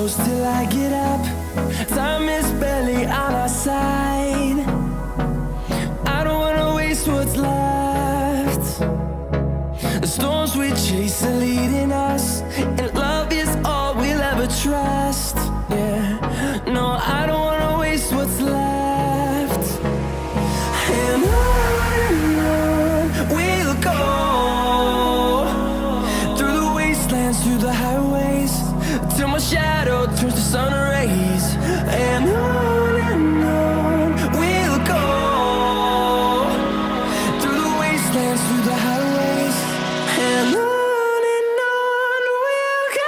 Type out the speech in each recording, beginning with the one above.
close till I get up. Time is barely on our side. I don't wanna waste what's left. The storms we chase are leading us, and love is all we'll ever trust. Yeah, no, I don't wanna waste what's left. And on we'll go, through the wastelands, through the highways, till my shadow turns to sun rays. And on we'll go, through the wastelands, through the highways, and on we'll go.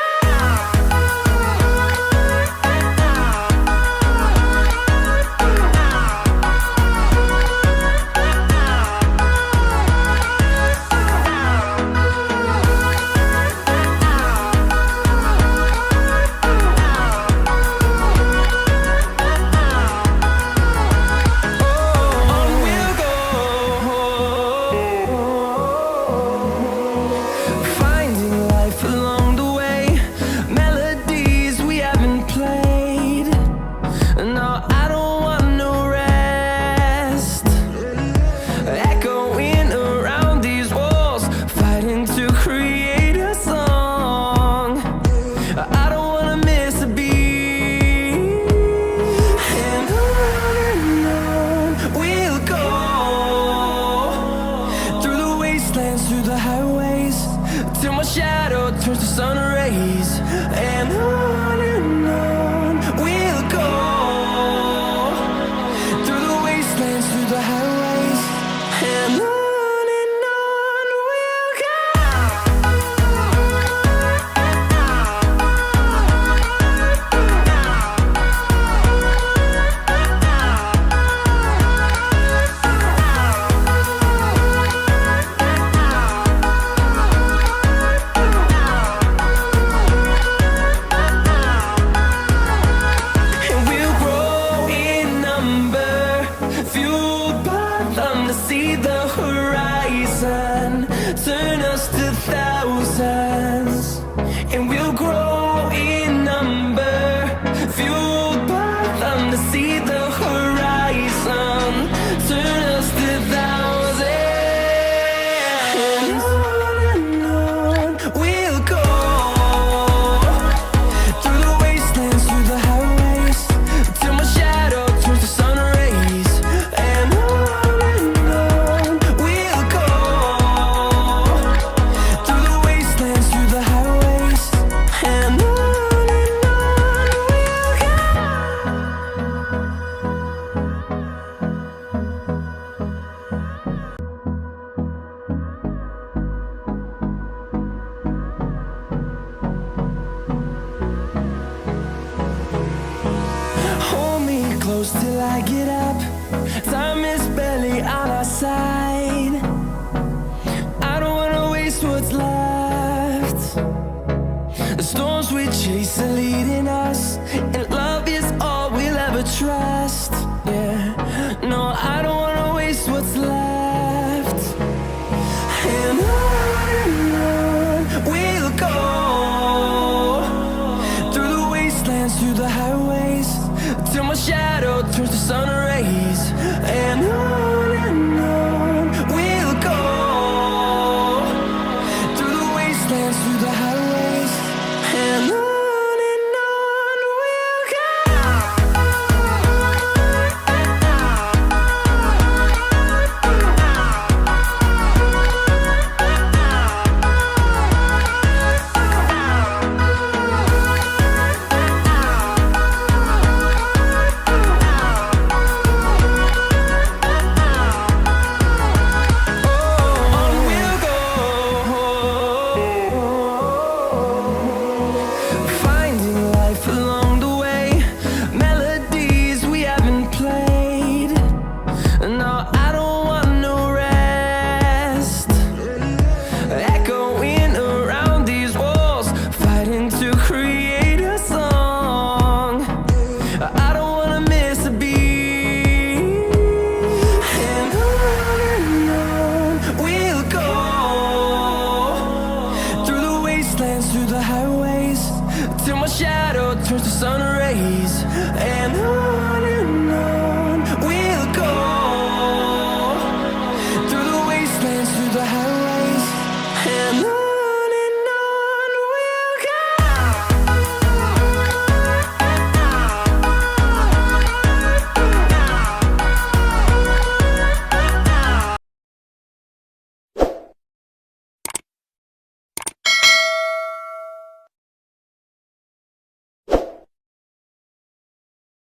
Through the highways, till my shadow turns to sun rays. And on we'll go, through the wastelands, through the highways, and on we'll go. See the horizon, turn us to thousands, and we'll grow in number, fueled by them. To see the horizon, turn us to thousands, and on we'll go, through the wastelands, through the highways, till my shadow turns to sun rays. And close till I get up. Time is barely on our side. I don't wanna waste what's left. The storms we chase are leading us, and love is all we'll ever trust. Yeah, no, I don't wanna waste what's left. And on we'll go, through the wastelands, through the highways, till my shadow turns to sun rays. And on we'll go, through the wastelands, through the highways, and on turns to sun rays.